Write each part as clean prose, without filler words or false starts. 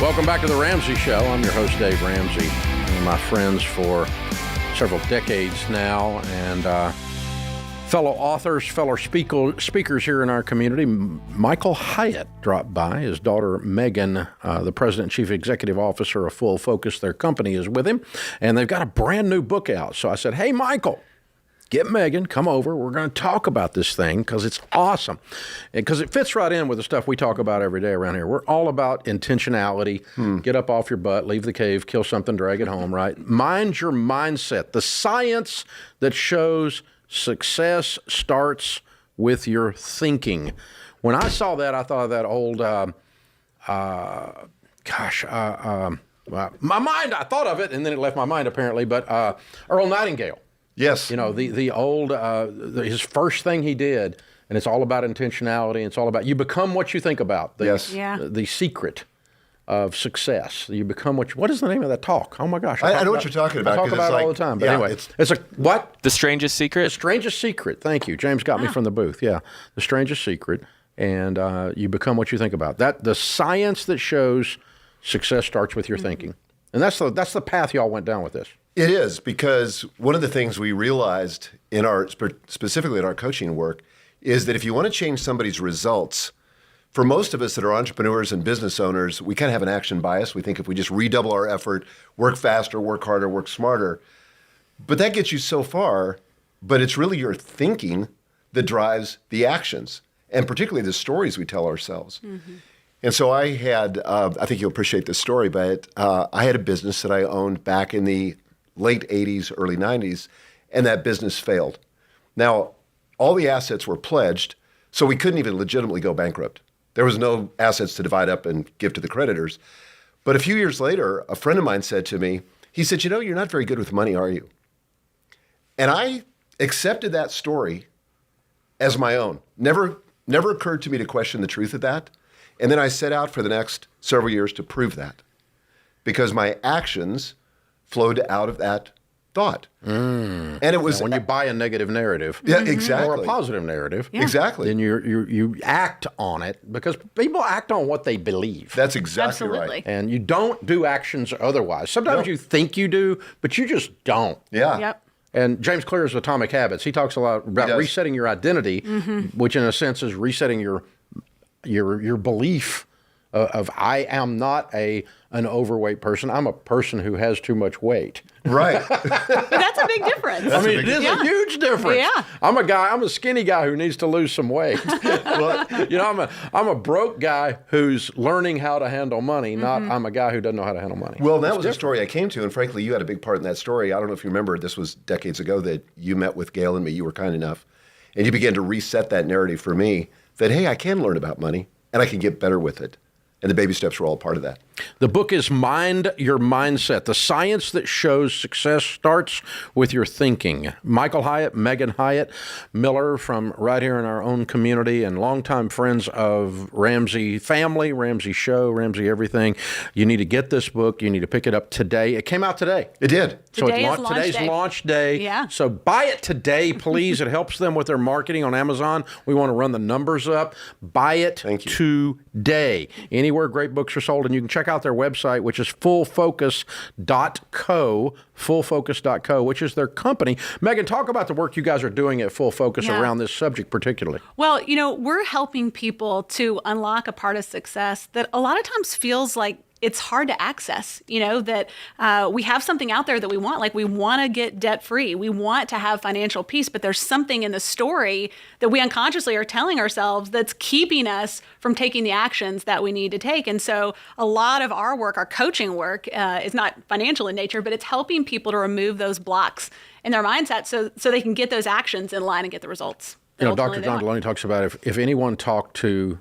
Welcome back to The Ramsey Show. I'm your host, Dave Ramsey. One of my friends for several decades now, and fellow authors, fellow speakers here in our community. Michael Hyatt dropped by. His daughter, Megan, the president and chief executive officer of Full Focus, their company, is with him, and they've got a brand new book out. So I said, hey, Michael, get Megan, come over. We're going to talk about this thing because it's awesome. Because it fits right in with the stuff we talk about every day around here. We're all about intentionality. Get up off your butt, leave the cave, kill something, drag it home, right? Mind your mindset. The science that shows success starts with your thinking. When I saw that, I thought of that old, my mind, I thought of it, and then it left my mind apparently, but Earl Nightingale. Yes. You know, the old, his first thing he did, and it's all about intentionality. It's all about, you become what you think about. The secret of success. You become what is the name of that talk? Oh my gosh. I know what you're talking about. I talk about it all the time. But anyway, it's a, what? The Strangest Secret? The Strangest Secret. Thank you. James got me from the booth. Yeah. The Strangest Secret. And you become what you think about. The science that shows success starts with your thinking. And that's the path y'all went down with this. It is, because one of the things we realized specifically in our coaching work is that if you want to change somebody's results, for most of us that are entrepreneurs and business owners, we kind of have an action bias. We think if we just redouble our effort, work faster, work harder, work smarter, but that gets you so far, but it's really your thinking that drives the actions, and particularly the stories we tell ourselves. And so I had, I think you'll appreciate this story, but I had a business that I owned back in the late 80s, early 90s, and that business failed. Now, all the assets were pledged, so we couldn't even legitimately go bankrupt. There was no assets to divide up and give to the creditors. But a few years later, a friend of mine said to me, he said, you know, you're not very good with money, are you? And I accepted that story as my own. Never occurred to me to question the truth of that. And then I set out for the next several years to prove that, because my actions flowed out of that thought. And it was when you buy a negative narrative, exactly, or a positive narrative, exactly, then you act on it, because people act on what they believe. That's exactly right. And you don't do actions otherwise. Sometimes you think you do, but you just don't. Yeah. Yep. And James Clear's Atomic Habits, he talks a lot about resetting your identity, which in a sense is resetting your belief of I am not an overweight person. I'm a person who has too much weight. Right. But that's a big difference. It is a huge difference. Yeah. I'm a skinny guy who needs to lose some weight. Well, you know, I'm a broke guy who's learning how to handle money, not I'm a guy who doesn't know how to handle money. Well, that was a story I came to, and frankly, you had a big part in that story. I don't know if you remember, this was decades ago that you met with Gail and me. You were kind enough, and you began to reset that narrative for me that, hey, I can learn about money, and I can get better with it. And the baby steps were all part of that. The book is Mind Your Mindset. The science that shows success starts with your thinking. Michael Hyatt, Megan Hyatt, Miller from right here in our own community, and longtime friends of Ramsey family, Ramsey Show, Ramsey everything. You need to get this book. You need to pick it up today. It came out today. It did. So today's launch day. Yeah. So buy it today, please. It helps them with their marketing on Amazon. We want to run the numbers up. Buy it today. Anywhere great books are sold, and you can check out their website, which is fullfocus.co, fullfocus.co, which is their company. Megan, talk about the work you guys are doing at Full Focus around this subject particularly. Well, you know, we're helping people to unlock a part of success that a lot of times feels like it's hard to access, you know, that we have something out there that we want. Like, we want to get debt free. We want to have financial peace, but there's something in the story that we unconsciously are telling ourselves that's keeping us from taking the actions that we need to take. And so a lot of our work, our coaching work, is not financial in nature, but it's helping people to remove those blocks in their mindset so they can get those actions in line and get the results. You know, Dr. John Deloney talks about if anyone talked to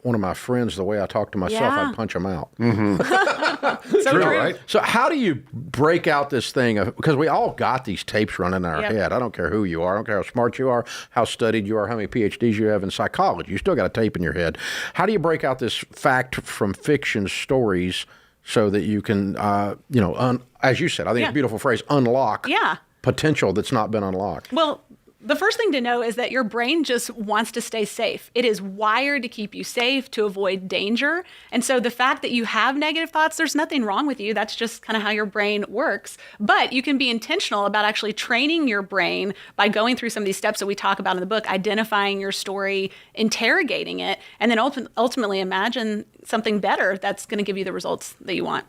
one of my friends the way I talk to myself, I'd punch him out. So True, right? So how do you break out this thing? Because we all got these tapes running in our head. I don't care who you are. I don't care how smart you are, how studied you are, how many PhDs you have in psychology. You still got a tape in your head. How do you break out this fact from fiction stories so that you can, as you said, I think it's a beautiful phrase, unlock potential that's not been unlocked? Well, The first thing to know is that your brain just wants to stay safe. It is wired to keep you safe, to avoid danger. And so the fact that you have negative thoughts, there's nothing wrong with you. That's just kind of how your brain works. But you can be intentional about actually training your brain by going through some of these steps that we talk about in the book, identifying your story, interrogating it, and then ultimately imagine something better that's going to give you the results that you want.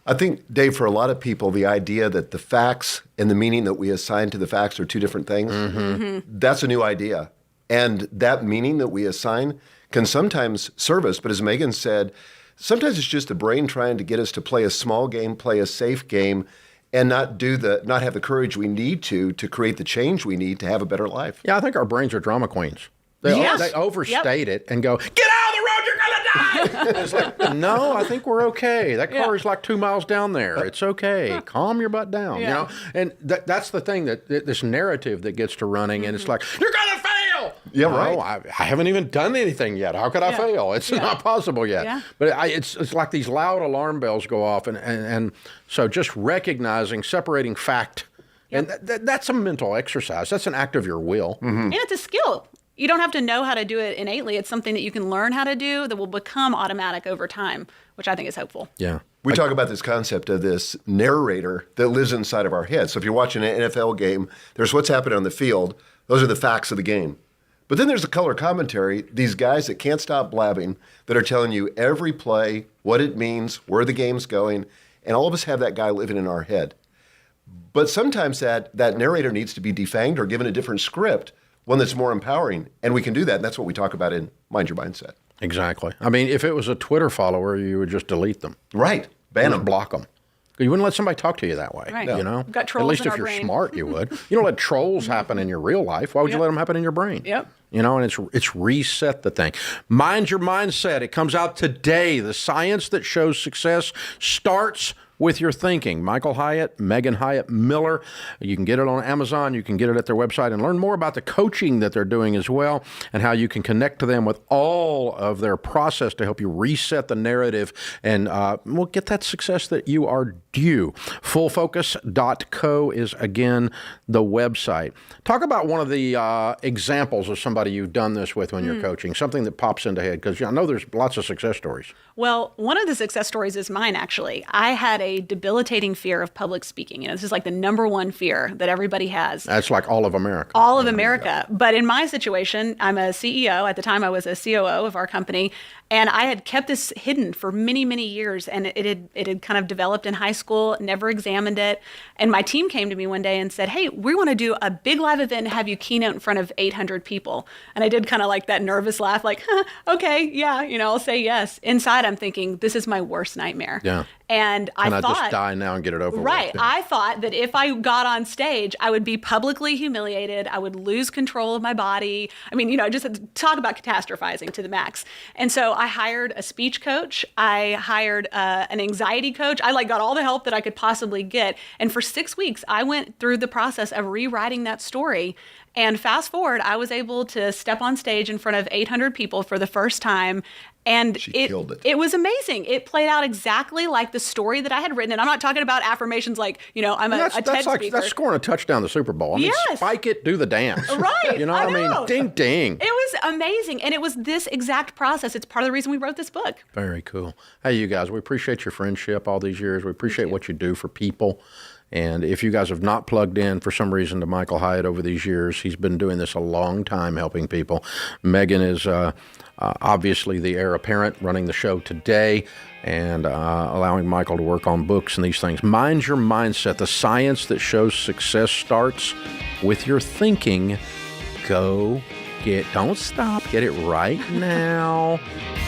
I think, Dave, for a lot of people, the idea that the facts and the meaning that we assign to the facts are two different things, that's a new idea. And that meaning that we assign can sometimes serve us. But as Megan said, sometimes it's just the brain trying to get us to play a small game, play a safe game, and not have the courage we need to create the change we need to have a better life. Yeah, I think our brains are drama queens. They overstate it and go, get out of the road, you're going to die. It's like, no, I think we're okay. That car is like 2 miles down there. It's okay. Calm your butt down. You know, and that's the thing, that this narrative that gets to running, and it's like, you're going to fail. Yeah, no, right. I haven't even done anything yet. How could I fail? It's not possible yet. Yeah. But it's like these loud alarm bells go off, and so just recognizing, separating fact, and that's a mental exercise. That's an act of your will. And it's a skill. You don't have to know how to do it innately. It's something that you can learn how to do that will become automatic over time, which I think is hopeful. Yeah. We talk about this concept of this narrator that lives inside of our head. So if you're watching an NFL game, there's what's happening on the field. Those are the facts of the game. But then there's the color commentary, these guys that can't stop blabbing, that are telling you every play, what it means, where the game's going, and all of us have that guy living in our head. But sometimes that narrator needs to be defanged or given a different script, one that's more empowering, and we can do that, and that's what we talk about in Mind Your Mindset. Exactly. I mean, if it was a Twitter follower, you would just delete them. Right. Ban them. Block them. You wouldn't let somebody talk to you that way. Right. You know? We've got trolls At least in if our you're brain. smart, you would. You don't let trolls happen in your real life. Why would you let them happen in your brain? Yep. You know, and it's reset the thing. Mind Your Mindset. It comes out today. The science that shows success starts with your thinking. Michael Hyatt, Megan Hyatt Miller. You can get it on Amazon. You can get it at their website and learn more about the coaching that they're doing as well, and how you can connect to them with all of their process to help you reset the narrative and get that success that you are due. Fullfocus.co is, again, the website. Talk about one of the examples of somebody you've done this with when you're coaching, something that pops into head, because I know there's lots of success stories. Well, one of the success stories is mine, actually. I had a debilitating fear of public speaking. You know, this is like the number one fear that everybody has. That's like all of America. All of America. But in my situation, I'm a CEO. At the time, I was a COO of our company. And I had kept this hidden for many, many years. And it had kind of developed in high school, never examined it. And my team came to me one day and said, hey, we want to do a big live event and have you keynote in front of 800 people. And I did kind of like that nervous laugh, like, okay, yeah, I'll say yes. Inside, I'm thinking, this is my worst nightmare. Yeah. And I thought, just die now and get it over with? Right. I thought that if I got on stage, I would be publicly humiliated. I would lose control of my body. I mean, just talk about catastrophizing to the max. And so I hired a speech coach. I hired an anxiety coach. I got all the help that I could possibly get. And for 6 weeks, I went through the process of rewriting that story. And fast forward, I was able to step on stage in front of 800 people for the first time. And She killed it. It was amazing. It played out exactly like the story that I had written. And I'm not talking about affirmations like, I'm a TED speaker. That's scoring a touchdown in the Super Bowl. I mean, Yes. spike it, do the dance. Right. I mean, ding, ding. It was amazing. And it was this exact process. It's part of the reason we wrote this book. Very cool. Hey, you guys, we appreciate your friendship all these years. We appreciate what you do for people. And if you guys have not plugged in for some reason to Michael Hyatt over these years, he's been doing this a long time helping people. Megan is obviously the heir apparent running the show today and allowing Michael to work on books and these things. Mind Your Mindset, the science that shows success starts with your thinking. Don't stop, get it right now.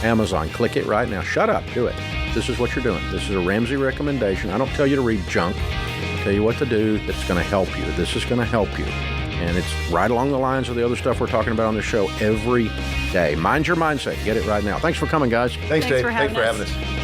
Amazon, click it right now. Shut up, do it. This is what you're doing. This is a Ramsey recommendation. I don't tell you to read junk. I tell you what to do that's going to help you. This is going to help you. And it's right along the lines of the other stuff we're talking about on the show every day. Mind Your Mindset. Get it right now. Thanks for coming, guys. Thanks, Dave. For Thanks for having having us.